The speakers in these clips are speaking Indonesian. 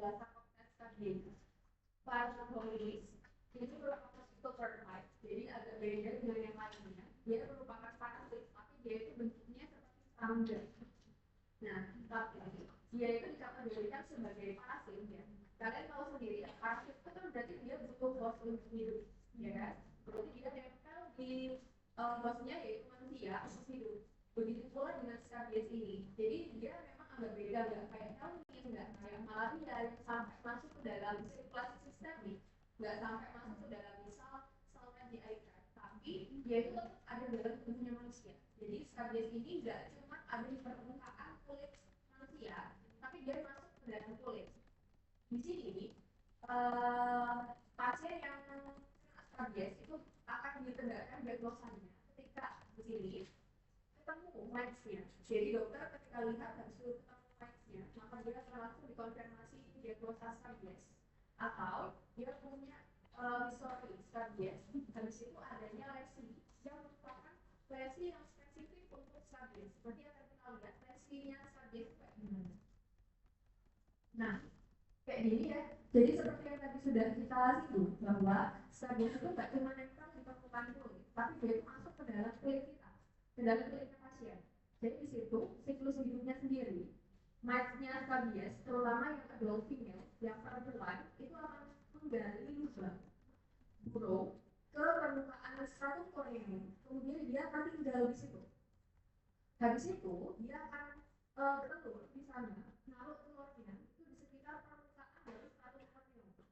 penjelasan konteks tadi. Parabolic ini merupakan super type, jadi agak beda dengan yang lainnya. Dia merupakan parasit, tapi dia itu bentuknya seperti serangga. Nah, tapi dia itu dikategorikan sebagai parasit ya. Kalian tahu sendiri ya, parasit itu kan berarti dia butuh host untuk hidup, ya kan? Berarti dia nempel di hostnya yaitu manusia untuk hidup. Begitu pula dengan skabies ini. Jadi dia memang agak beda, nggak kayak helminth, nggak kayak malaria yang sampai masuk ke dalam sirkulasi sistemik, nggak sampai masuk ke dalam misal saluran GI tract, tapi dia itu tetap ada dalam tubuhnya manusia. Jadi skabies ini nggak cuma ada di permukaan kulit manusia, tapi dia masuk ke dalam kulit. Di sini pasien yang kena skabies itu akan ditegakkan diagnosanya ketika di sini ketemu match-nya. Jadi dokter ketika lihat habis itu ketemu match-nya, maka dia akan langsung dikonfirmasi diagnosa skabies atau dia punya histori skabies. Habis itu adanya lesi yang merupakan lesi yang spesifik untuk skabies. Seperti yang kita lihat lesinya skabies kayak gimana. Nah, kayak gini ya. Jadi seperti yang tadi sudah kita singgung bahwa skabies itu nggak cuma nempel di permukaan kulit, tapi dia itu masuk ke dalam kulit kita, ke dalam kulitnya pasien. Jadi di situ siklus hidupnya sendiri, match-nya skabies, terutama yang adult female, yang perempuan, itu akan menggali lubang burrow ke permukaan stratum corneum. Kemudian dia akan tinggal di situ. Habis itu dia akan bertelur di sana, naruh telurnya itu di sekitar permukaan dari stratum corneum.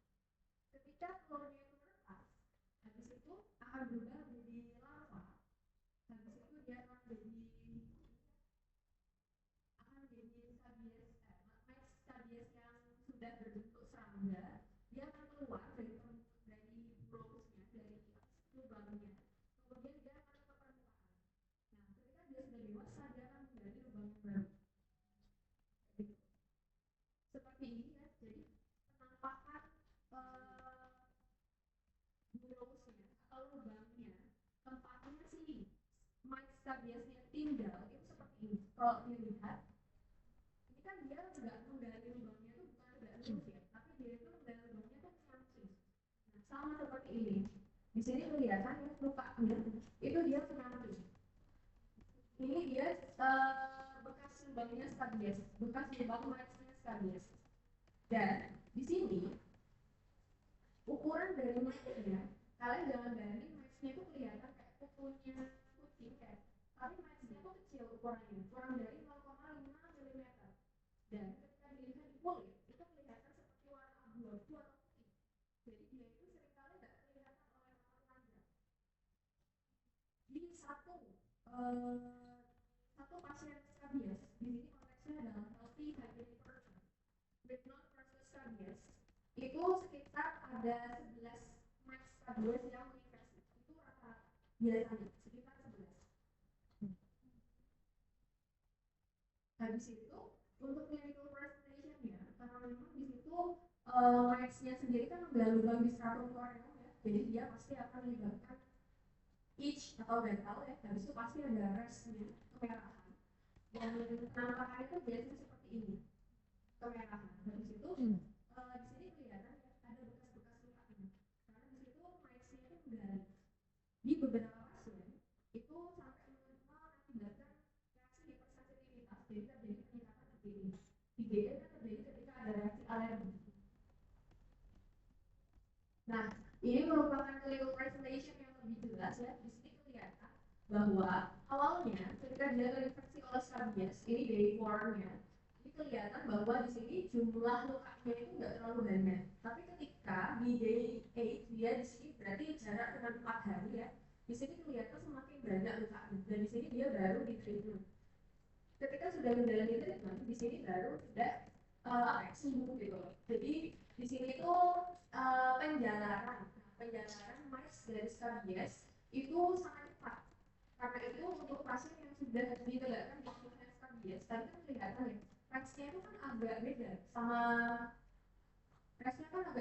Ketika telurnya itu menetas, habis itu akan berubah menjadi larva. Habis itu dia akan jadi skabies yang sudah berbentuk serangga. Dia akan keluar dari burrowsnya, dari lubangnya. Kemudian dia akan ke permukaan. Nah, ketika dia sudah dewasa, dia akan menggali lubang yang baru. Seperti ini ya. Jadi penampakan burrowsnya atau lubangnya, tempatnya si skabiesnya tinggal itu seperti ini. Kalau dilihat, ini kan dia nggak menggali lubangnya itu bukan nggak lurus ya, tapi dia itu menggali lubangnya itu menyamping. Nah, sama seperti ini. Di sini kelihatan ya lukanya itu dia menyamping. Ini dia bekas lubangnya skabies, bekas lubang match-nya skabies. Dan di sini ukuran dari match-nya, kalian jangan bayangin match-nya itu kelihatan kayak kukunya kucing ya, tapi match-nya itu kecil ukurannya, kurang dari 0,5 mm. Dan ketika dilihat di kulit, itu kelihatan seperti warna abu-abu atau putih. Jadi dia itu seringkali tidak kelihatan oleh mata telanjang. Di satu pasien skabies, di sini konteksnya adalah healthy hygienic person with non-versus skabies, itu sekitar ada 11 match skabies yang menginfeksi. Itu rata-rata biasanya sekitar 11. Habis itu untuk clinical presentation-nya, karena memang di situ match-nya sendiri kan udah lubang di stratum corneum ya, jadi dia pasti akan menyebabkan itch atau gatal ya. Habis itu pasti ada rash-nya, kemerahan. Dan penampakan itu biasanya seperti ini, kemerahan. Habis itu di sini kelihatan ya ada bekas-bekas lukanya, karena di situ match-nya itu menggali. Di beberapa pasien itu sampai mengakibatkan reaksi hipersensitivitas, jadi terjadi peningkatan IgE. IgE kan terjadi ketika ada reaksi alergi. Nah, ini merupakan clinical presentation yang lebih jelas ya. Di sini kelihatan bahwa awalnya ketika dia terinfeksi oleh skabies, ini dari form-nya, ini kelihatan bahwa di sini jumlah lukanya itu nggak terlalu banyak. Tapi ketika di day 8 dia di sini berarti jarak dengan 4 hari ya. Di sini kelihatan semakin banyak lukanya. Dan di sini dia baru di treatment. Ketika sudah menjalani treatment, di sini baru sudah sembuh gitu. Jadi di sini itu penjalaran match dari skabies itu sangat cepat. Karena itu untuk pasien yang sudah ditegakkan diagnosa skabies, tadi kan kelihatan ya, match-nya itu kan agak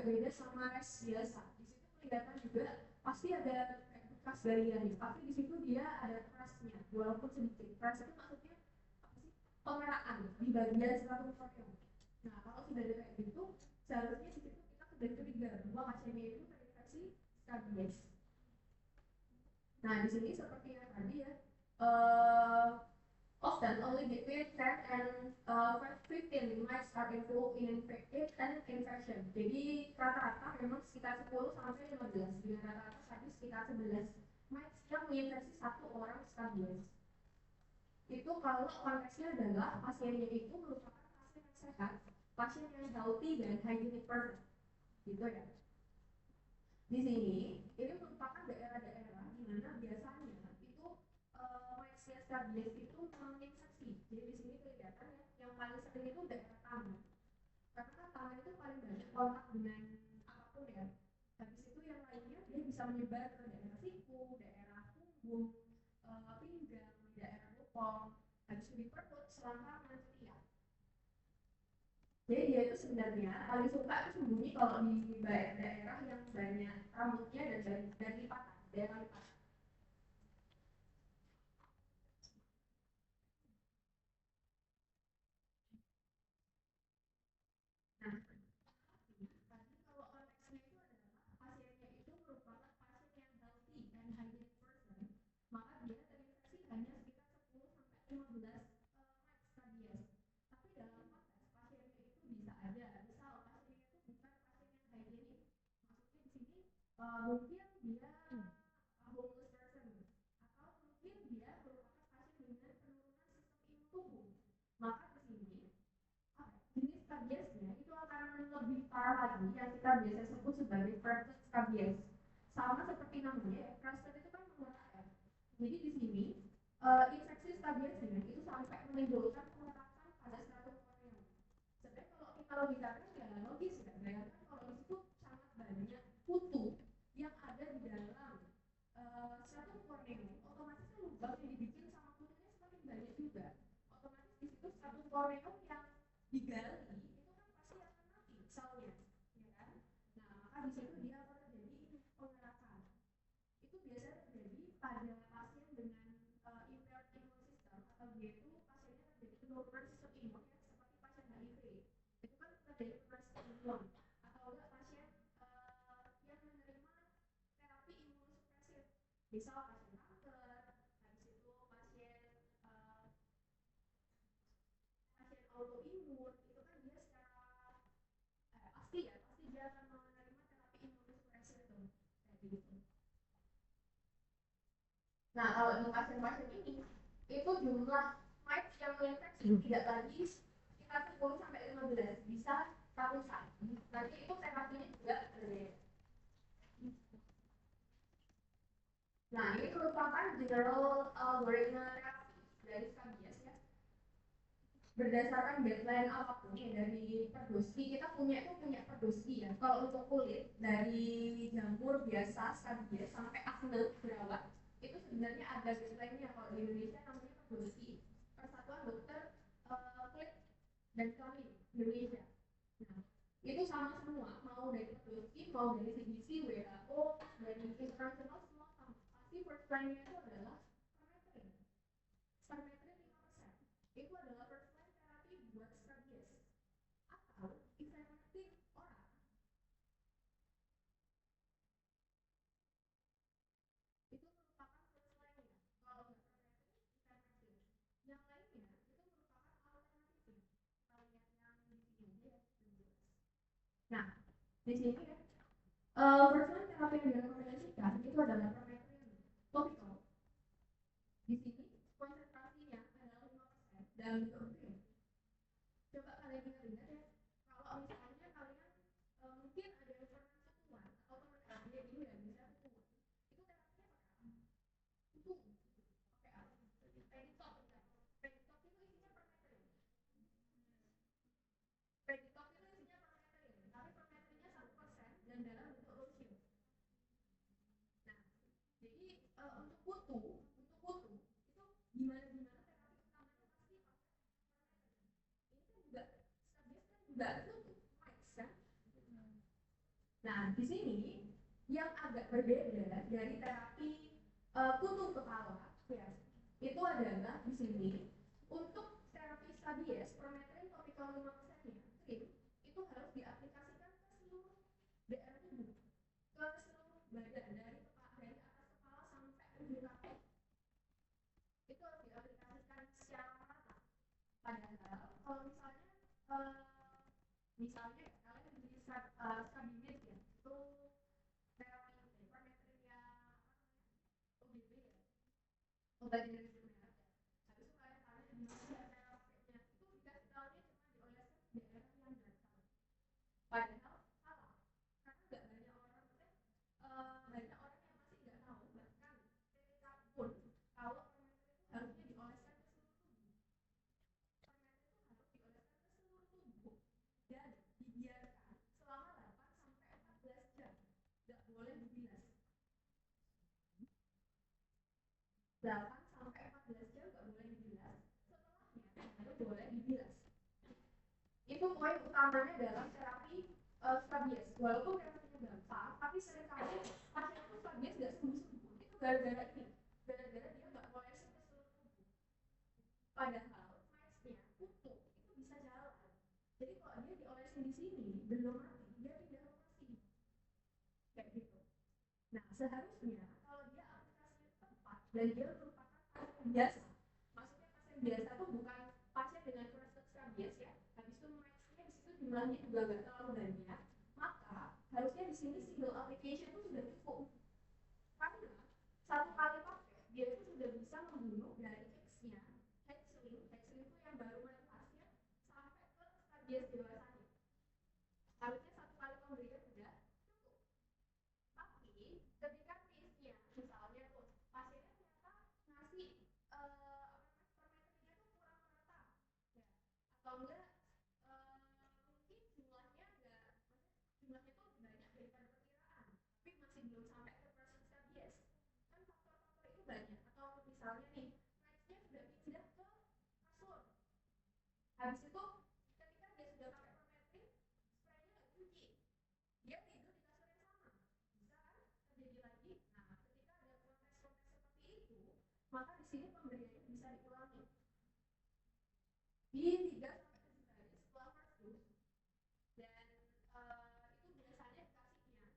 beda sama rash biasa. Di situ kelihatan juga pasti ada bekas galian, tapi di situ dia ada rash-nya, walaupun sedikit. Rash itu maksudnya apa sih? Pemerahan di bagian stratum corneum. Nah, kalau sudah ada kayak gitu, seharusnya di situ kita sudah curiga bahwa pasiennya itu terinfeksi skabies. Nah, di sini seperti yang tadi ya, often only between 10 and 15 mites are involved in infection. Jadi rata-rata memang sekitar 10 sampai 15, dengan rata-rata tadi sekitar 11 mites yang menginfeksi satu orang skabies. Itu kalau konteksnya adalah pasiennya itu merupakan pasien yang sehat, pasien yang healthy dan hygienic person, gitu ya. Di sini ini merupakan daerah-daerah di mana biasanya itu mites skabies itu menginfeksi. Jadi di sini kelihatan ya, yang paling sering itu daerah tangan, karena kan tangan itu paling banyak kontak dengan apapun ya. Habis itu yang lainnya dia bisa menyebar ke daerah siku, daerah punggung, pinggang, daerah bokong, habis itu di perut, selangkangan, ketiak. Jadi dia itu sebenarnya paling suka itu sembunyi kalau di daerah yang banyak rambutnya dan lipatan, daerah lipatan. Nah, tadi kalau konteksnya itu adalah pasiennya itu merupakan pasien yang healthy and hygienic person, maka dia terinfeksi hanya sekitar 10 sampai 15 skabies. Tapi dalam konteks pasiennya itu bisa aja, misal pasiennya itu bukan pasien yang hygienik, maksudnya di sini mungkin dia homeless person, atau mungkin dia merupakan pasien dengan penurunan sistem imun tubuh, maka di sini jenis skabiesnya itu akan lebih parah lagi, yang kita biasa sebut sebagai crusted skabies. Sama seperti namanya ya, crusted itu kan mengerak ya. Jadi di sini infeksi skabiesnya itu sampai menimbulkan pengerakan pada stratum corneum. Sebenarnya kalau kita logikakan ya logis ya, bayangkan kalau di situ sangat banyak kutu yang ada di dalam stratum corneum, otomatis lubang yang dibikin sama kutunya semakin banyak juga. Otomatis di situ stratum corneum yang digali itu kan pasti akan mati selnya, ya kan? Nah, maka di situ dia akan terjadi pengerakan. Itu biasanya terjadi pada pasien dengan impaired immune system, atau dia itu pasiennya terjadi penurunan sistem imun ya, seperti pasien HIV. Itu kan terjadi penurunan sistem imun. Atau enggak pasien yang menerima terapi imunosupresif, misal pasien kanker, habis itu pasien autoimun, itu kan dia secara pasti dia akan menerima terapi imunosupresif tuh, kayak gitu. Nah, kalau di pasien-pasien ini itu jumlah mites yang menginfeksi tidak lagi sekitar 10 sampai 15, bisa ratusan. Nanti itu terapinya juga berbeda. Nah, ini merupakan general algoritma terapi dari skabies ya. Berdasarkan baseline apapun ya, dari perdosi kita punya perdosi ya. Kalau untuk kulit dari jamur biasa skabies sampai acne jerawat itu sebenarnya ada baseline-nya. Kalau di Indonesia namanya perdosi, Persatuan Dokter Kulit dan Kelamin Indonesia. Nah, itu sama semua, mau dari perdosi, mau dari CDC, WHO, dari internasional, semua sama. Pasti first line-nya itu adalah permethrin. Permethrin 5%. Itu adalah first line terapi buat skabies. Atau ivermectin oral. Itu merupakan first line-nya. Kalau nggak permethrin, ivermectin. Yang lainnya itu merupakan alternatif. Kita lihat yang di sini ya. Nah, di sini ya, first line terapi yang direkomendasikan itu adalah permethrin topical. Di sini konsentrasinya adalah 5% dalam bentuk. Coba kalian ingat ya, kalau misalnya kalian mungkin ada yang pernah kutuan atau teman kalian ini nggak bisa kutuan, itu terapinya pakai apa? Kutu, pakai apa? Penitop, penitop itu isinya permethrin. Penitop itu isinya permethrin, tapi permethrinnya 1% dan dalam bentuk lotion. Nah, jadi untuk kutu itu gimana terapi utamanya pasti pakai permethrin. Ini kan juga skabies kan juga kutu, mites kan? Nah, di sini yang agak berbeda dari terapi kutu kepala ya, itu adalah di sini untuk terapi skabies permethrin topical 5% krim itu harus diaplikasikan misalnya kalian beli Skabimid ya, itu terapi permetrinya ODP ya, obat jenis merah. Habis itu kalian di mana cara pakainya itu dikasih tahunya cuma dioleskan di daerah yang datar. Padahal salah, karena nggak banyak orang banyak orang yang masih nggak tahu bahkan ketika pun kalau permetri itu harusnya dioleskan ke seluruh tubuh. Permetri itu harus dioleskan ke seluruh tubuh dan dibiarkan selama 8 sampai 14 jam. Nggak boleh dibilas. 8 sampai 14 jam nggak boleh dibilas. Setelahnya baru boleh dibilas. Itu poin utamanya dalam terapi Skabies. Walaupun terapinya gampang, tapi seringkali pasien itu Skabies nggak sembuh-sembuh. Itu gara-gara ini. Gara-gara dia nggak oleskan ke seluruh tubuh. Padahal matchnya utuh itu bisa jalan. Jadi kalau dia diolesin di sini belum mati, dia pindah lokasi. Kayak gitu. Nah, seharusnya kalau dia aplikasinya tepat dan dia merupakan pasien biasa, maksudnya pasien biasa itu bukan pasien dengan prostat Skabies ya. Habis itu matchnya di situ jumlahnya juga nggak terlalu banyak, maka harusnya di sini single application itu sudah cukup. Karena satu kali pakai dia itu sudah bisa membunuh dari X-nya Hatchling itu yang baru mati pasien sampai ke Skabies dewasanya. Harusnya satu kali pemberian sudah cukup. Tapi ketika case-nya misalnya tuh pasiennya ternyata ngasih permetrinya tuh kurang merata ya, atau enggak mungkin jumlahnya enggak, jumlahnya tuh lebih banyak daripada perkiraan tapi masih belum sampai ke person Skabies, kan faktor-faktor itu banyak. Atau misalnya nih matchnya sudah pindah ke kasur, habis itu ketika dia sudah pakai permetri spraynya nggak dicuci, dia tidur di kasur yang sama, bisa kan terjadi lagi. Nah, ketika ada protes-protes seperti itu, maka di sini pemberiannya bisa diulangi di 3 sampai 7 hari setelah masuk. Dan itu biasanya dikasihnya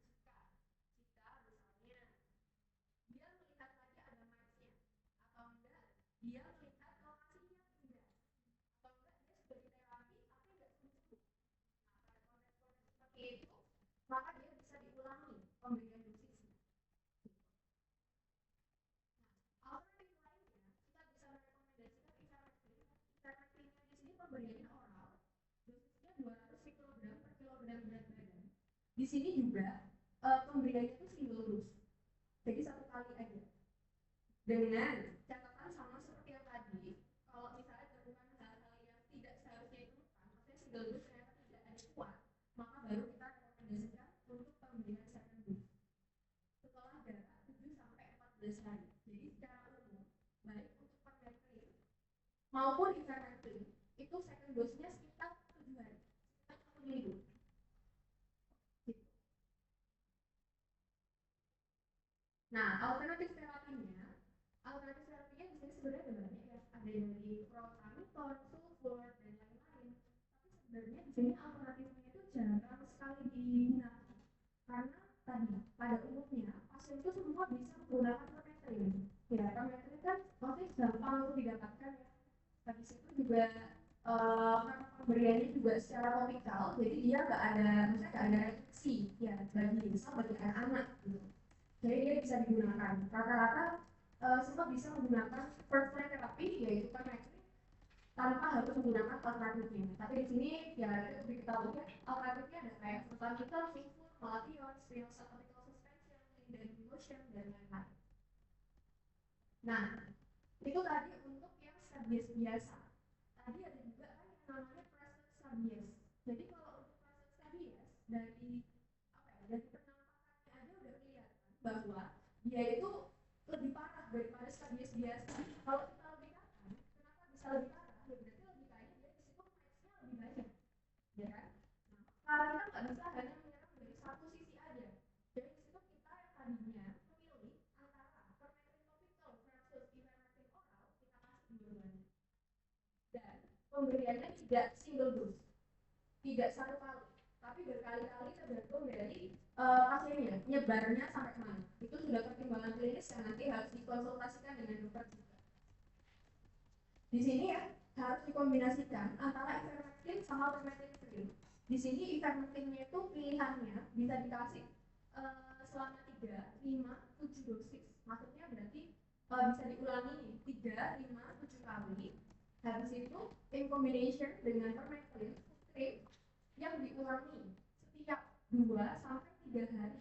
jika misalnya dia melihat lagi ada matchnya, atau enggak dia melihat lokasinya pindah, atau enggak dia sudah diterapi tapi enggak sembuh. Nah, pada konteks-konteks seperti itu maka dia bisa diulangi pemberian dosisnya. Nah, alternatif lainnya kita bisa merekomendasikan ivermectin. Ivermectinnya di sini pemberiannya oral, dosisnya 200 mikrogram per kilogram berat badan. Di sini juga pemberiannya itu single dose, jadi satu kali aja. Dengan catatan sama seperti yang tadi, kalau misalnya temukan hal-hal yang tidak seharusnya ditemukan, maksudnya single dose ternyata tidak ada kuat, maka baru kita rekomendasikan untuk pemberian second dose setelah jarak 7 sampai 14 hari. Jadi secara umum, baik untuk permetrin maupun ivermectin itu second dose-nya sekitar 7 hari, sekitar 1 minggu. Nah, alternatif terapinya di sini sebenarnya ada banyak ya, ada dari protamidon, sulfur dan lain-lain. Tapi sebenarnya di sini alternatifnya itu jarang sekali digunakan karena tadi pada umumnya pasien itu semua bisa menggunakan permetrin. Ya, permetrin kan maksudnya gampang untuk didapatkan ya. Habis itu juga karena pemberiannya juga secara topikal, jadi dia nggak ada, maksudnya nggak ada reaksi ya bagi anak-anak gitu. Jadi dia bisa digunakan. Rata-rata semua bisa menggunakan first line terapi yaitu permetrin tanpa harus menggunakan alternatifnya. Tapi di sini ya itu diketahui ya, alternatifnya ada kayak sulfamital, sulfur, malathion, spinosad topical suspension, linden lotion dan lain-lain. Nah, itu tadi untuk yang Skabies biasa. Tadi ada juga kan yang namanya prostat Skabies. Jadi kalau untuk prostat Skabies dari dari penampakannya aja udah kelihatan bahwa dia itu lebih parah daripada Skabies biasa. Kalau kita logikakan, kenapa bisa lebih parah? Ya berarti logikanya dia di situ matchnya lebih banyak, ya kan? Nah, sekarang kita nggak bisa hanya menyerang dari satu sisi aja. Jadi di situ kita yang tadinya memilih antara permetrin topikal versus ivermectin oral, kita kasih dua-duanya. Dan pemberiannya tidak single dose, tidak satu kali, tapi berkali-kali tergantung dari pasiennya, nyebarnya sampai mana. Itu sudah pertimbangan klinis yang nanti harus dikonsultasikan dengan dokter juga. Di sini ya harus dikombinasikan antara ivermectin ivermectin sama permethrin. Di sini ivermectinnya itu pilihannya bisa dikasih selama 3, 5, 7 dosis. Maksudnya berarti bisa diulangi 3, 5, 7 kali. Habis itu in combination dengan permethrin yang diulangi setiap 2 sampai 3 hari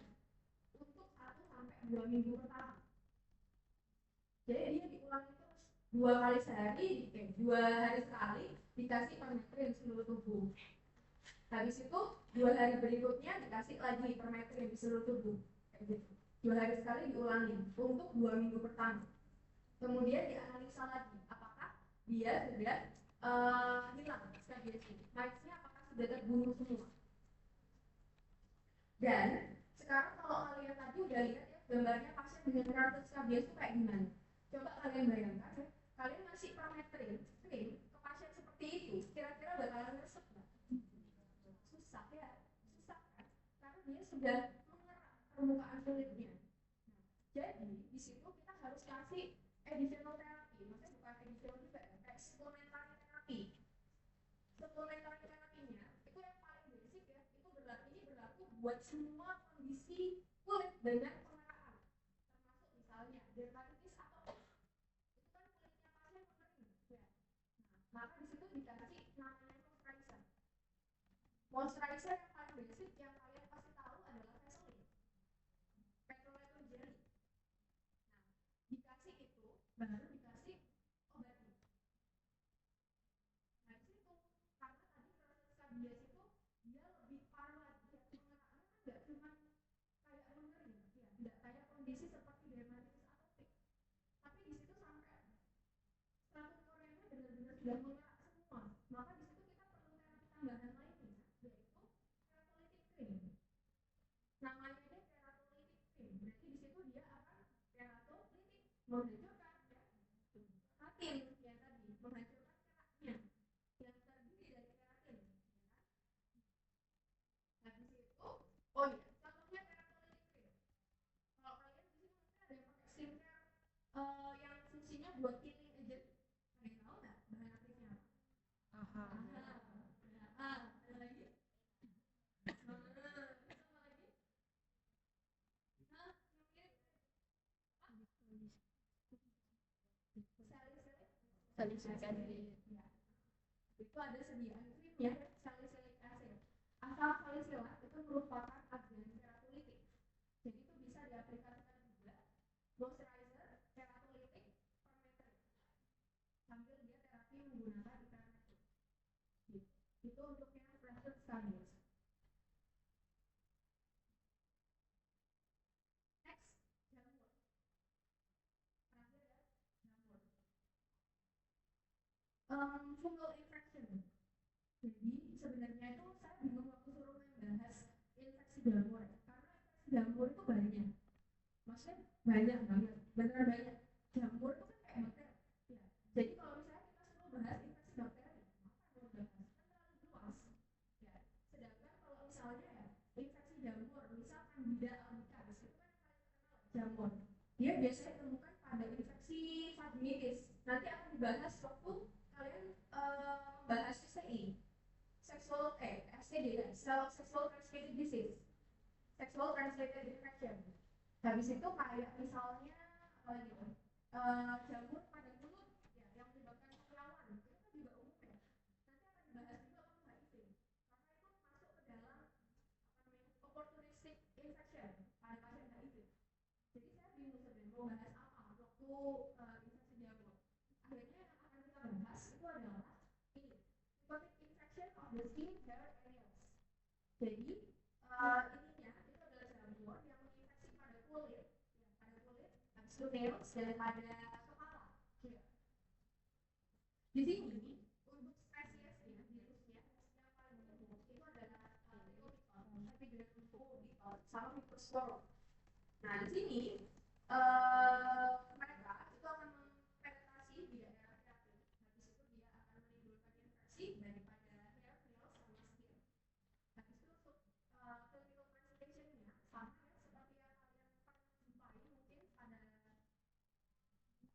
untuk 1 sampai 2 minggu pertama. Jadi dia diulangi terus 2 kali sehari, 2 hari sekali dikasih permethrin seluruh tubuh. Habis itu 2 hari berikutnya dikasih lagi permethrin di seluruh tubuh. Kayak gitu. 2 hari sekali diulangi untuk 2 minggu pertama. Kemudian dianalisa lagi apakah dia sudah hilang skabiesnya, micnya apakah sudah terbunuh semua. Dan sekarang kalau kalian tadi udah lihat ya gambarnya pasien dengan keratus skabies itu kayak gimana. Coba kalian bayangkan ya, kalian ngasih permethrin ke pasien seperti itu, kira-kira bakalan resep nggak? Susah ya, susah kan? Karena dia sudah mengerak permukaan kulitnya. Jadi di situ kita harus kasih additional therapy, maksudnya bukan additional juga ya, kayak supplementary therapy. Supplementary terapinya itu yang paling basic ya, itu berlaku buat semua kondisi kulit dengan pengerakan, termasuk misalnya dermatitis atau itu kan kulitnya pasien mengering ya. Nah, maka di situ dikasih namanya moisturizer. Moisturizer yang paling basic yang kalian pasti tahu adalah Vaseline, petrolatum jelly. Dikasih itu baru dikasih obatnya. Nah itu karena tadi keratus skabies itu dia lebih parah lagi ya, pengeraknya kan nggak cuma kayak mengering ya, nggak kayak kondisi seperti dermatitis atopik, tapi di situ sampai stratum korneanya benar-benar sudah mengerak semua. Maka di situ kita perlu terapi tambahan lainnya, yaitu keratolytic cream. Namanya ini keratolytic cream, berarti di situ dia akan keratolytic menghancurkan keratin yang tadi, menghancurkan keraknya yang terdiri dari keratin. Habis itu, oh iya, contohnya keratolytic cream. Kalau kalian di sini mungkin ada yang pakai skincare yang fungsinya buat killing agent, kalian tahu nggak bahan aktifnya apa? Aha. Ada lagi? Sama lagi? Salicylic acid. Ya. Itu ada sediaan krimnya, salicylic acid. Asal salicylic itu merupakan agen keratolytik. Jadi itu bisa diaplikasikan juga moisturizer, keratolytik, permethrin. Sambil dia terapi menggunakan ivermectin. Itu untuk yang keratus skabies. Next, jamur. Terakhir ya, jamur. Fungal infection. Jadi sebenarnya itu saya bingung waktu suruh membahas infeksi jamur, karena infeksi jamur itu banyak, maksudnya banyak banget, beneran banyak. Jamur itu kan kayak bakteri ya. Jadi kalau misalnya kita suruh bahas infeksi bakteri, apa yang mau bahas kan terlalu luas ya. Sedangkan kalau misalnya ya infeksi jamur, misal Candida albicans itu kan jamur, dia biasanya ditemukan pada infeksi vaginitis. Nanti akan dibahas waktu kalian bahas STI, sexual STD kan, sexual transmitted disease, sexual transmitted infection. Habis itu kayak misalnya gitu, jamur pada mulut ya, yang menyebabkan keperawan, itu kan juga umum ya. Nanti akan dibahas juga waktu HIV, karena itu masuk ke dalam opportunistic infection pada pasien HIV. Jadi saya bingung sebenarnya mau bahas apa waktu infeksi jamur. Akhirnya yang akan kita bahas itu adalah ini, zoonotic infection of the skin, hair, and nails. Jadi ininya itu adalah jamur yang menginfeksi pada kulit, ya, pada kulit, habis itu nails dan pada kepala. Ya. Di sini untuk spesiesnya, virusnya yang paling umum itu adalah Epidermolysis sama Microspora. Nah di sini mereka itu akan mempenetrasi di daerah keratin. Habis itu dia akan menimbulkan infeksi daripada hair, nails, sama skin. Habis itu untuk clinical presentation-nya sama ya seperti yang kalian pernah jumpai mungkin pada,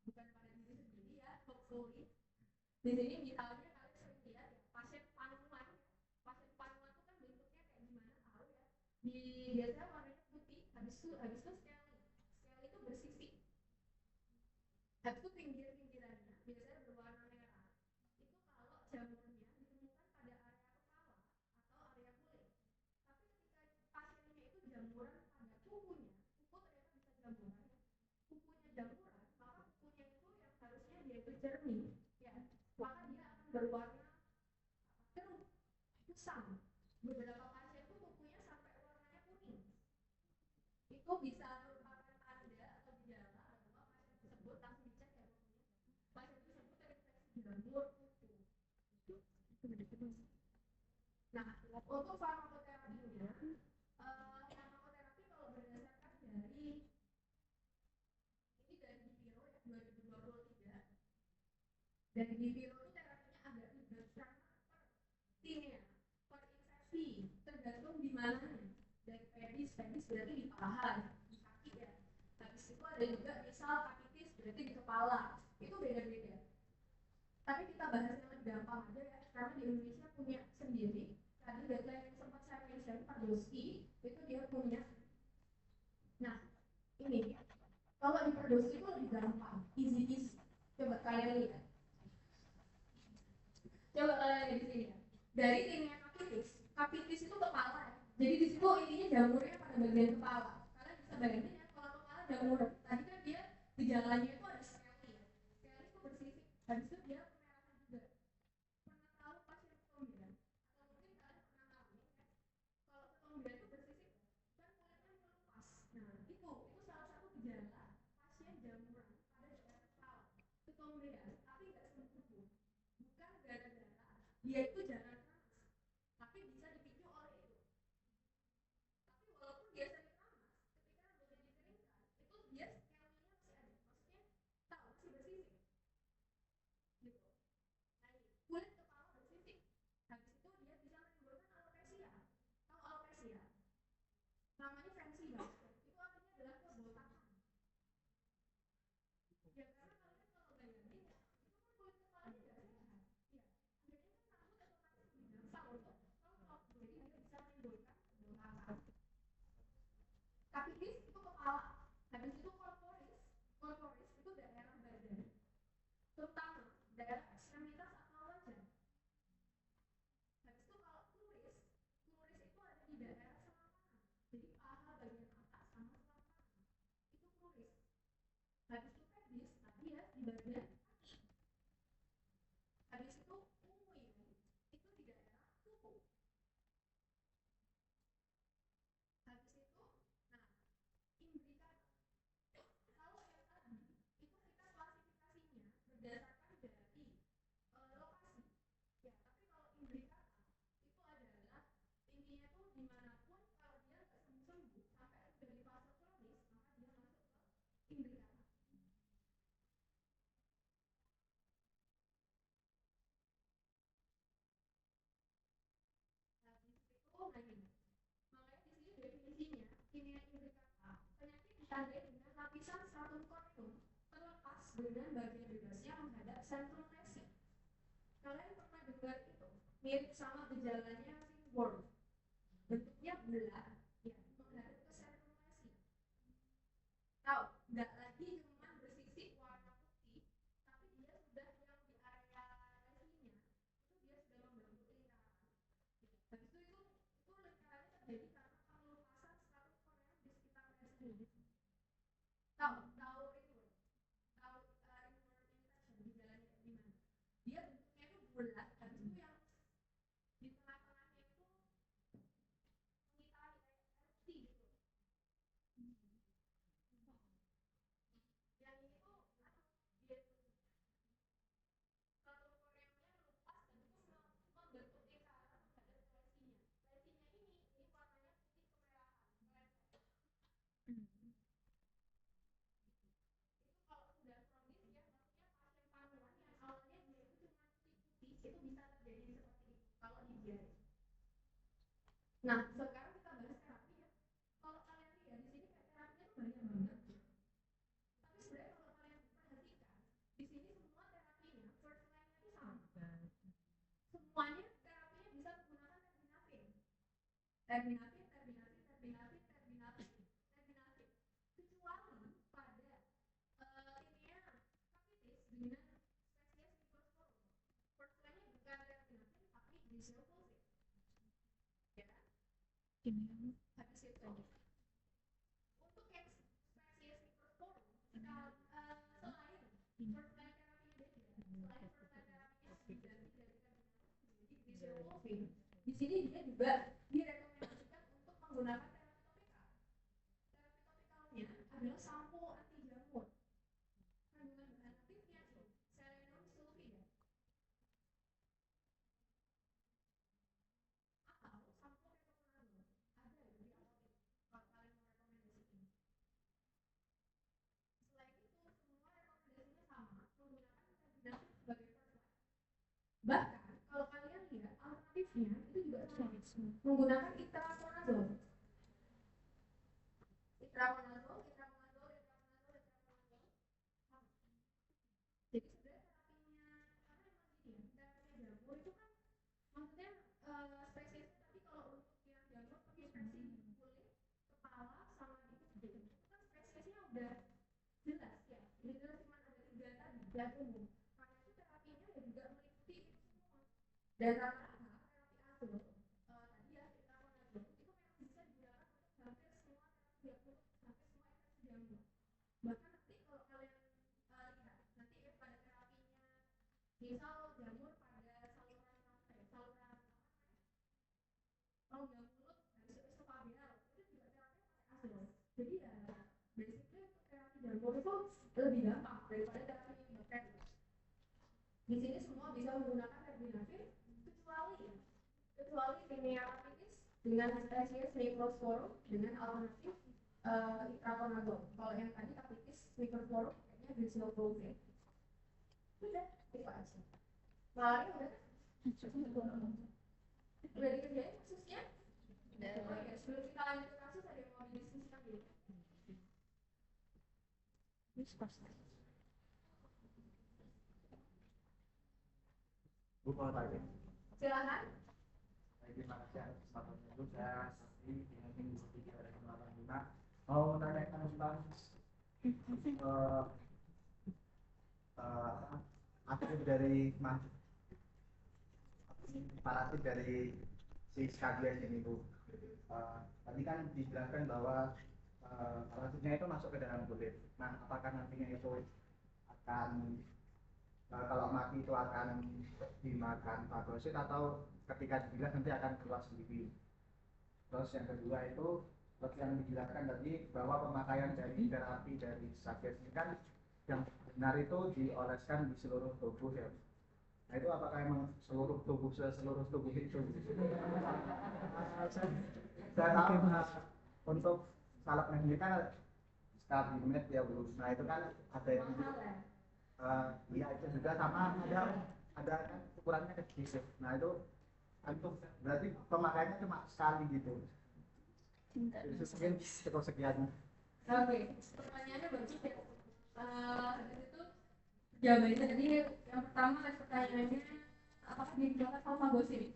bukan pada diri sendiri ya, hopefully. Di sini misalnya kalian sering lihat ya pasien panuan habis itu scale itu bersisi. Habis itu pinggir-pinggirannya biasanya berwarna merah. Itu kalau jamurnya ditemukan pada area kepala atau area kulit. Tapi ketika pasiennya itu jamuran pada kukunya, kuku ternyata bisa jamuran. Kukunya jamuran, maka kukunya itu yang harusnya dia itu jernih, ya, maka dia akan berwarna keruh, kusam. Beberapa pasien itu kukunya sampai warnanya kuning. Itu bisa merupakan tanda atau gejala bahwa pasien tersebut langsung dicek ya kukunya. Pasien tersebut terinfeksi jamur kuku. Nah, untuk farmakoterapinya, farmakoterapi kalau berdasarkan dari ini dari Dipiro ya 2023. Dari Dipiro itu terapinya agak ribet karena per infeksi tergantung di mana. Dari pedis berarti di paha, di kaki ya. Habis itu ada juga misal kapitis berarti di kepala. Itu beda-beda. Tapi kita bahas yang lebih gampang aja ya, karena di Indonesia punya sendiri. Tadi deadline yang sempat saya mention Perdoski itu dia punya. Nah, ini kalau di Perdoski itu lebih gampang, easy. Coba kalian lihat. Coba kalian lihat di sini ya. Dari timnya kapitis itu kepala ya. Jadi di situ intinya jamurnya pada bagian kepala. Kalian bisa bayangin ya kalau kepala jamur. Tadi kan dia gejalanya itu ada sekali ya. Sekali itu bersisik. Habis itu dia kemerahan juga. Pernah tahu pasien ketombean? Atau mungkin kalian pernah ngalamin ya. Kalau ketombean itu bersisik kan kulitnya melepas. Nah itu salah satu gejala pasien jamuran pada daerah kepala. Ketombean tapi nggak sembuh. Bukan gara-gara dia itu jarang keras, tapi bisa dipicu oleh itu. Tapi walaupun dia sering keras, ketika rambutnya dikeringkan, itu dia skelnya masih ada. Maksudnya tak masih bersisik. Gitu. Nah ini, kulit kepala bersisik. Habis itu dia bisa menimbulkan alopecia. Tahu alopecia? Namanya fancy banget. Itu artinya adalah kebotakan. Ya karena kalian kalau bayangin ya, itu kan kulit kepalanya nggak sehat. Ya, akhirnya kan rambut otomatis lebih gampang untuk rontok. Jadi dia bisa menimbulkan kebotakan. Kapitis itu kepala. Habis itu korporis itu daerah badan. Terutama daerah ekstremitas atau wajah. Habis itu kalau pluris itu ada di daerah selangkangan. Jadi paha bagian atas sama selangkangan. Itu pluris. Habis itu pedis tadi ya di bagian kaki. Habis itu unguin itu di daerah kuku. Habis itu, nah, imbrikata. Kalau yang tadi itu kita klasifikasinya berdasarkan dari lokasi. Ya, tapi kalau imbrikata itu adalah intinya tuh dimanapun kalau dia nggak sembuh sampai sudah di fase kronis maka dia masuk ke imbrikata. Habis itu nah ini. Makanya di sini definisinya kimia imbrikata penyakit ditandai dengan lapisan stratum corneum terlepas dengan bagian bebasnya menghadap sentrum lesi. Kalian pernah dengar itu mirip sama gejalanya ringworm, bentuknya bulat ya menghadap ke sentrum lesi. Tahu nggak lagi cuma bersisik warna putih tapi dia sudah yang di area lesinya itu dia sudah membentuk lingkaran. Habis itu lingkarannya terjadi karena pengelupasan stratum corneum di sekitar lesi. Tahu ringworm, tahu ringworm infection gejalanya gimana? Dia bentuknya itu bulat, habis itu yang di tengah-tengahnya itu mengitari erupsi gitu. Yang ini tuh dia stratum corneumnya melupas dan itu membentuk lingkaran menghadap ke lesinya. Lesinya ini warnanya putih kemerahan, meleset. Itu kalau sudah kronis ya, maksudnya pasien paruan yang awalnya dia itu cuma putih-putih itu bisa terjadi seperti itu kalau di diare. Nah, sekarang kita bahas terapi ya. Kalau kalian lihat di sini kayak terapinya tuh banyak banget. Tapi sebenarnya kalau kalian perhatikan, di sini semua terapinya first line-nya itu sama. Semuanya terapinya bisa menggunakan terbinafin. Habis itu untuk yang spesies microforum selain fertile terapinya beda, selain fertile terapinya diganti dari jadi fisiologis, di sini dia juga direkomendasikan untuk menggunakan terapi topikal. Terapi topikalnya adalah sampo anti jamur. Kandungan bahan aktifnya selenium sulfida atau sampo ketoconazole. Ada di apotek kalau kalian mau rekomendasikan. Selain itu, semua rekomendasinya sama, menggunakan karbonat sebagai fertilizer. Bahkan kalau kalian lihat alternatifnya itu juga sama, menggunakan itraconazole. Itraconazole. Jadi sebenarnya terapinya karena emang gini ya, terapinya jamur itu kan maksudnya spesiesnya tadi kalau untuk yang jamur terinfeksi di kulit, kepala, sama di kuku itu kan spesiesnya udah jelas ya. Jadi cuma ada 3 tadi dan umum. Karena itu terapinya ya juga meliputi itu semua. Dan rata-rata terapi asul tadi ya itraconazole itu memang bisa digunakan untuk hampir semua terapi hampir semua infeksi jamur. Bahkan nanti kalau kalian lihat nanti ya pada terapinya misal jamur pada saluran saluran rongga mulut habis itu pabial itu juga terapinya pakai asul. Jadi ya basically untuk terapi jamur itu lebih gampang daripada terapi bakteri. Di sini semua bisa menggunakan terbinafir kecuali Pineaphytis dengan spesies Microsporum dengan alternatif itraconazole. Kalau yang tadi Aphytis Microsporum kayaknya Grisinoprofen. Udah, itu aja. Malaria udah kan? Udah dikerjain kasusnya? Udah. Oh ya, sebelum kita lanjut ke kasus ada yang mau didiskusikan dulu. Bu mau tanya. Silakan. Terima kasih atas kesempatannya juga. Tapi dengan minggu 3/85 mau menanyakan tentang akhir dari parasit dari si skabies ini Bu. Tadi kan dijelaskan bahwa parasitnya itu masuk ke dalam kulit. Nah, apakah nantinya itu akan kalau mati itu akan dimakan fagosit atau ketika digilas nanti akan keluar sendiri. Terus yang kedua itu seperti yang dijelaskan tadi bahwa pemakaian dari terapi dari skabies ini kan yang benar itu dioleskan di seluruh tubuh ya. Nah itu apakah emang seluruh tubuh itu? Saya tahu untuk salep ini kan Skabimed ya Bu. Nah itu kan ada yang ya itu juga sama ada kan ukurannya kecil. Nah itu berarti pemakaiannya cuma sekali gitu. Mungkin cukup sekian. Oke, pertanyaannya bagus ya. Dari itu jawabannya tadi yang pertama pertanyaannya apakah dijelaskan sama fagosit?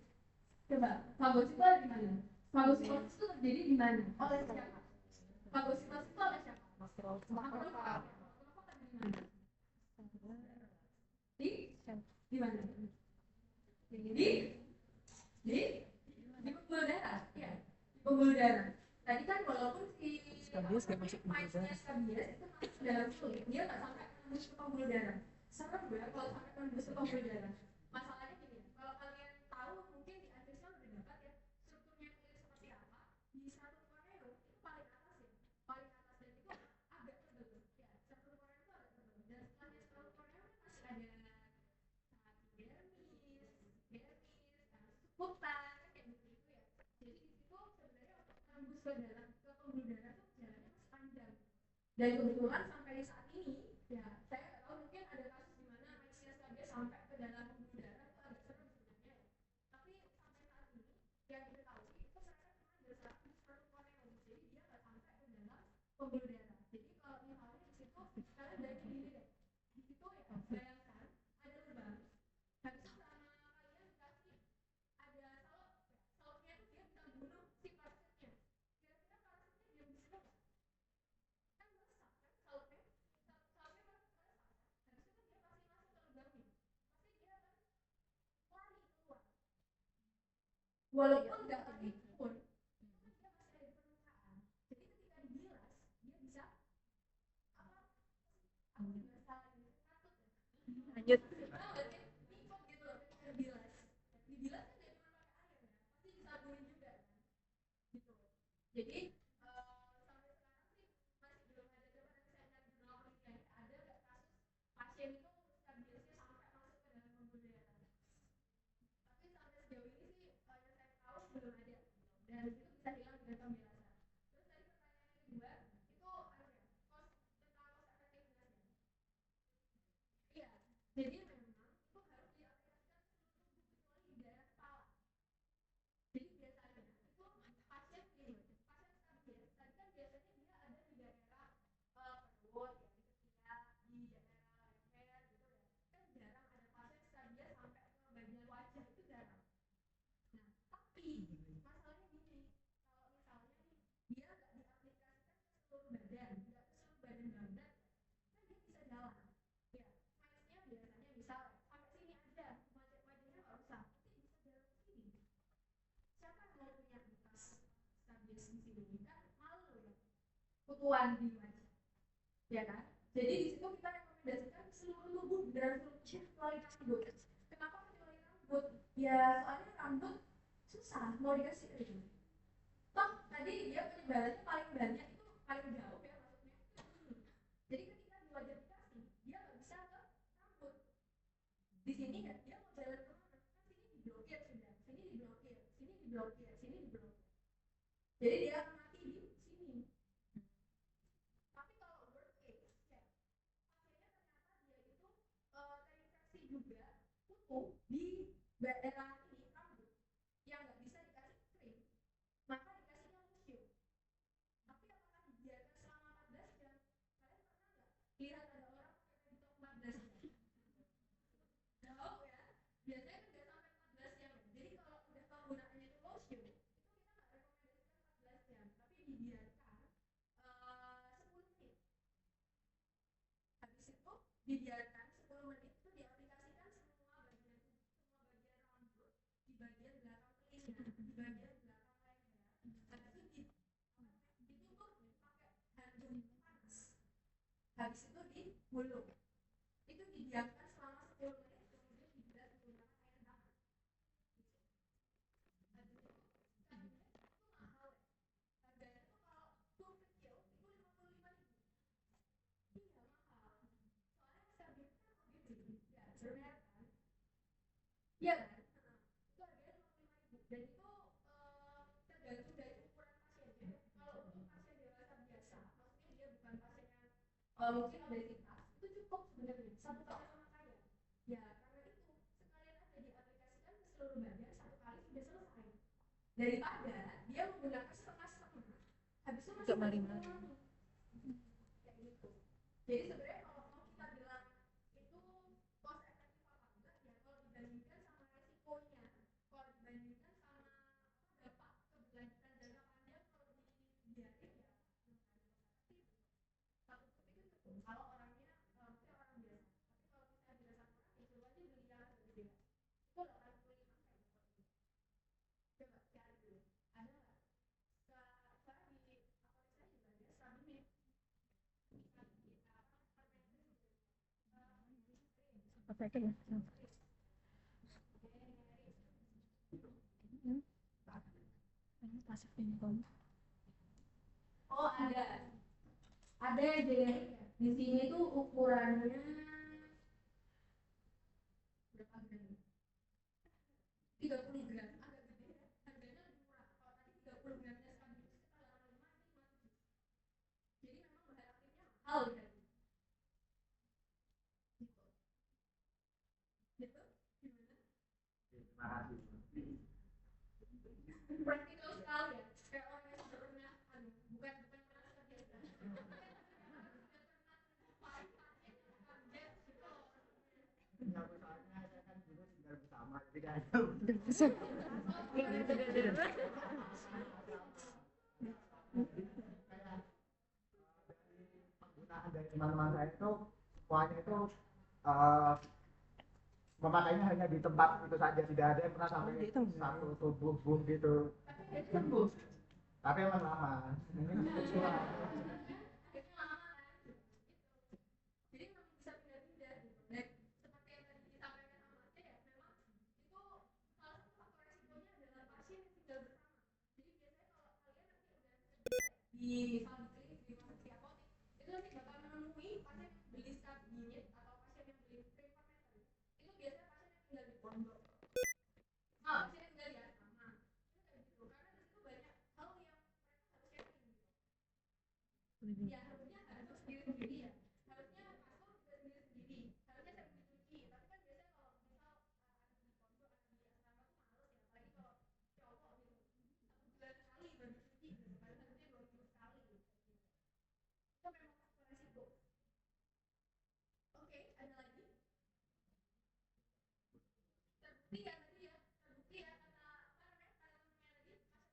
Coba, fagosit itu ada di mana? Fagositosis itu terjadi di mana? Oleh siapa? Fagositosis itu oleh siapa? Makrofa. Makrofa ada di mana? Di mana? Di pembuluh darah, ya. Di pembuluh darah. Tadi kan walaupun si skabies nggak masuk pembuluh darah, skabies itu masuk ke dalam kulit, dia nggak sampai menembus ke pembuluh darah. Serem ya kalau sampai menembus ke pembuluh darah. Masalahnya gini, kalau kalian tahu mungkin di analisnya udah dapat ya strukturnya kulit seperti apa. Di stratum corneum itu paling atas ya, paling atas dan itu agak tebal ya. Stratum corneum itu agak tebal dan setelahnya stratum corneum kan masih ada subkutan kayak gitu ya. Jadi di situ sebenarnya untuk tembus ke dalam ke pembuluh darah tuh jalannya masih panjang. Dan kebetulan sampai saat ini ya saya nggak tahu mungkin ada kasus di mana Myxia skabies sampai ke dalam pembuluh darah itu agak serem sebenarnya. Tapi sampai saat ini yang diketahui itu mereka cuma berserap di stratum corneum. Jadi dia nggak sampai ke dalam pembuluh darah. Jadi kalau misalnya di situ kalian bayangin gini deh, di situ ya bayangkan ada lubang. Habis itu sama kalian dikasih ada salepnya itu dia bisa bunuh si parasitnya. Kira-kira parasitnya dia bisa nggak? Kan meresap kan salepnya meresap kan. Habis itu dia pasti masuk ke lubangnya. Pasti dia akan lari keluar. Walaupun nggak lari pun Lanjut. Ikut gitu loh, dibilas kan gak cuma pakai air ya, pasti disabunin juga kan gitu. Jadi sampai sekarang sih masih belum ada, coba nanti saya cari jurnal penelitian ada nggak kasus pasien itu stabilusnya sampai masuk ke dalam pembuluh darah. Tapi sampai sejauh ini sih yang saya tahu belum ada, dan itu bisa hilang dengan pembilasan. Terus tadi pertanyaan kedua itu apa ya, tentang cost effectiveness ya. Iya, jadi memang itu harus diaplikasikan kecuali di daerah kepala. Jadi biasanya itu pasien gini, pasien stabil tadi kan biasanya dia ada di daerah perut ya, di ketiak, di daerah leher gitu ya. Kan jarang ada pasien stabil sampai ke bagian wajah, itu jarang. Nah, tapi masalahnya gini, kalau misalnya nih dia nggak diaplikasikan ke seluruh badan, nggak ke seluruh badan banget, kan dia bisa jalan. Ya, maksudnya biasanya misal sampai sini aja, wajahnya nggak usah, tapi bisa jalan ke sini. Siapa yang mau punya bekas stabilis di sini? Kan malu ya, kutuan di wajah, ya kan? Jadi di situ kita rekomendasikan seluruh tubuh dan kecuali rambut. Kenapa kecuali rambut? Ya soalnya rambut susah mau dikasih krim. Toh tadi dia penyebarannya paling banyak itu paling jauh ya maksudnya. Jadi ketika di wajah dikasih, dia nggak bisa ke rambut. Di sini ya dia mau jalan kemana? Kan sini diblokir sudah, sini diblokir, sini diblokir, sini diblokir. Jadi dia akan mati di sini. Tapi kalau worst case ya, pasiennya ternyata dia itu terinfeksi juga kutu di daerah ini rambut yang nggak bisa dikasih krim, maka dikasihnya lusium. Tapi apakah dibiarkan selama 14 jam? Kalian pernah nggak lihat ada orang pakai TikTok 14 jam? Jauh ya, biasanya kan nggak sampai 14 jam. Jadi kalau udah penggunaannya itu lotion, itu kita nggak rekomendasikan 14 jam, tapi dibiarkan 10 menit. Habis itu dibiarkan 10 menit itu diaplikasikan semua bagian rambut, di bagian belakang telinga, di bagian belakang leher. Habis itu ditutup pakai handuk panas. Habis itu digulung. Itu didiamkan selama 10 menit, kemudian dibilas menggunakan air hangat. Habis itu sabunnya itu mahal ya. Harganya tuh kalau tube kecil itu 55.000. Iya mahal. Soalnya sabun kan OGD, ya bermerek kan. Iya kan? Itu harganya 55.000 dan itu tergantung dari ukuran pasiennya. Kalau untuk pasien dewasa biasa, maksudnya dia bukan pasien yang mungkin obesitas, itu cukup sebenarnya 1 paket sama saya. Ya karena itu sekalian aja diaplikasikan ke seluruh badan, 1 kali sudah selesai. Daripada dia menggunakan setengah-setengah, habis itu masih mali-mali. Kayak gitu. Jadi sebenarnya kalau mau kita bilang itu cost efektif apa enggak ya, kalau dibandingkan sama resikonya, kalau dibandingkan sama dampak keberlanjutan jangka panjang, kalau dibiarin ya satu tube itu cukup kalau orangnya maksudnya orang biasa. Tapi kalau kita biasa orang ya coba aja beli yang agak gede, itu 85 kan. Coba cari dulu, ada nggak? Sekarang di favorit saya juga ada Sabunit. Apa itu ya? Pasif income. Oh ada yang generik ya. Di sini tuh ukurannya berapa gram? 30 gram, agak gede ya. Harganya lebih murah. Kalau tadi 30 gramnya Stabilis kita 85 ini 57. Jadi memang bahan aktifnya mahal ya. Gitu. Gitu? Gimana? Terima kasih. Praktikal sekali ya. Kayak orang yang sudah pernah bukan pernah biasa. Soalnya saya kan dulu tinggal bersama, jadi ada penggunaan dari teman-teman saya itu semuanya itu memakainya hanya di tempat itu saja, tidak ada yang pernah sampai satu tubuh gitu. Tapi emang lama. Jadi memang bisa pindah-pindah gitu. Dan seperti yang di misal di klinik, di rumah sakit apotek, itu nanti bakal menemui pasien yang beli kabinet atau pasien yang beli preformator. Itu biasanya pasien yang tinggal di pondok. Pasien yang tinggal di asrama. Itu kayak gitu. Karena di situ banyak hal yang mereka harus sharing gitu. Ya harusnya sendiri-sendiri ya. Harusnya kasur juga sendiri-sendiri. Harusnya sering dicuci. Tapi kan biasanya kalau misal ada di pondok, ada di asrama tuh males ya. Apalagi kalau cowok gitu. 1 bulan sekali baru cuci gitu. Kan harusnya 2 minggu sekali gitu. Itu memang faktor resiko. Oke, ada lagi? Terbukti ya tadi ya. Terbukti ya kata apa namanya? Kata temennya tadi.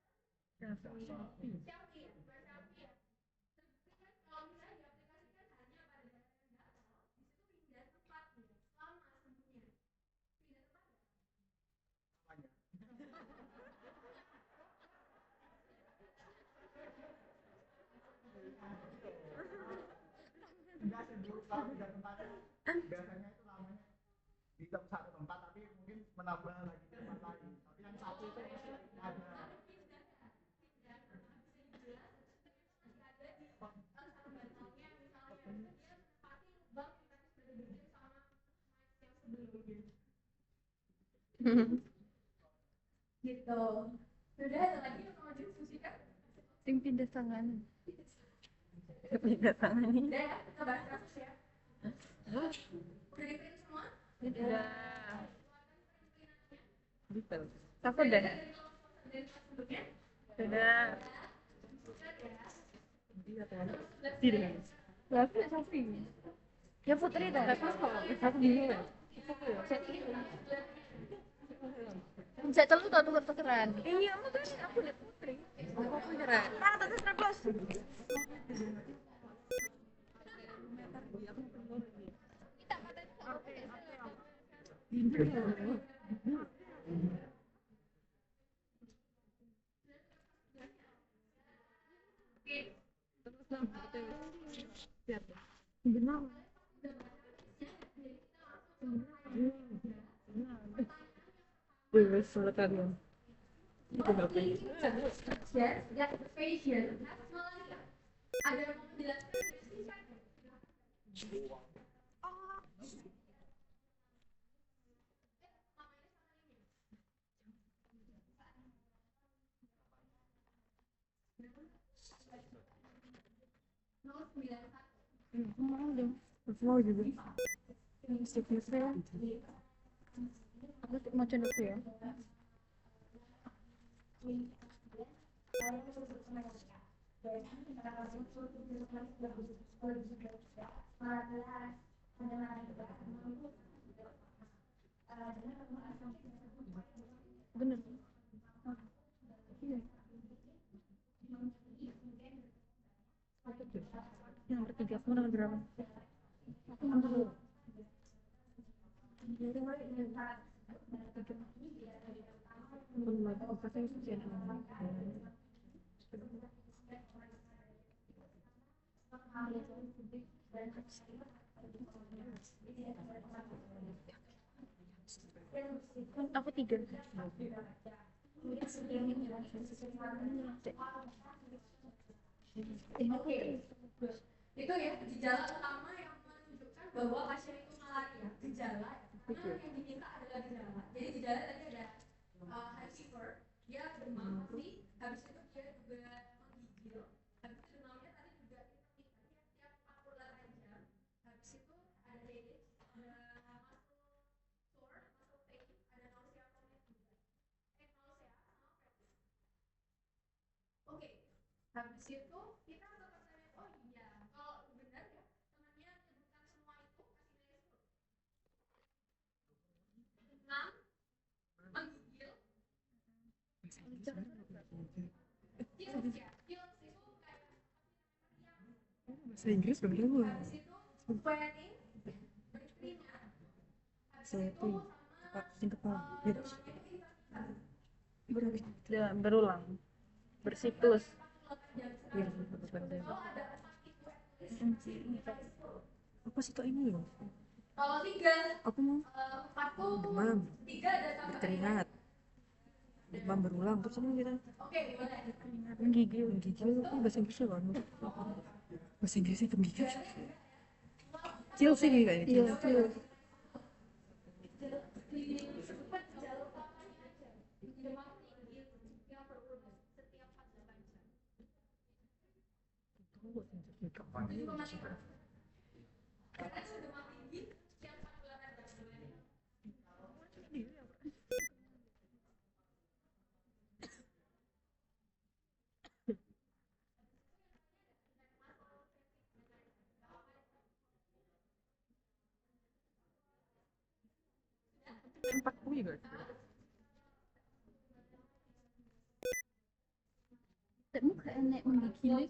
Xiaomi ya, bukan Xiaomi ya. Terbukti kan kalau misalnya diaplikasikan hanya pada daerah yang gatal, di situ pindah tempat nih, lama sembuhnya. Pindah tempat ya? Enggak sih Bu, kalau pindah tempatnya biasanya itu lamanya di satu tempat tapi mungkin menambah lagi ke tempat lain. Tapi yang satu itu masih ada. Gitu. Sudah ada lagi yang mau diskusikan? Tim pindah tangan. Pindah tangan ini. Udah ya, kita bahas kasus ya. Udah di-print semua? Sudah. Detail. Aku udah. Sebelumnya? Sudah. Tidak. Berapa ya Sofi? Ya Putri dah. Aku dulu. Saya telu tau tuker-tukeran. Iya, makanya aku lihat Putri. Aku tukeran. Mana tante terus? Benar. Bebas selatan. Yes, that patient has malaria. Ada yang mau menjelaskan? Mau dong. Mau juga. Sticknya aku mau coba dulu ya. Bener. Iya. Yang nomor 3, aku nomor berapa? Aku nomor 2. Aku 3. Oke, itu ya gejala utama yang menunjukkan bahwa pasien itu malaria. Gejala, karena yang diminta adalah gejala. Jadi gejala tadi ada high fever, dia demam pasti, habis itu dia juga menggigil, habis itu demamnya tadi juga tiap 48 jam, habis itu ada headache, ada muscle sore, muscle pain, ada nausea vomit juga. Nausea sama fatigue. Oke, habis itu kita tetap tanya, oh iya, kalau benar ya temannya menyebutkan semua itu, kasih nilai 10. Demam, menggigil, chills ya, chills itu kayak Bahasa Inggris bener. habis itu sweating, berkeringat, habis itu sama Sing kepala. demamnya itu Berulang. Bersiklus. kalau ada 4 itu Apa sih tuh ini loh? kalau 3 Aku mau 4 tuh demam, 3 ada tambah berkeringat, demam berulang terus ini kita Oke, gimana? Menggigil. menggigil itu bahasa Inggrisnya kan bahasa Inggrisnya menggigil kecil sih kayaknya Iya, betul. empat puluh guys Tekmu kayak enek menggigil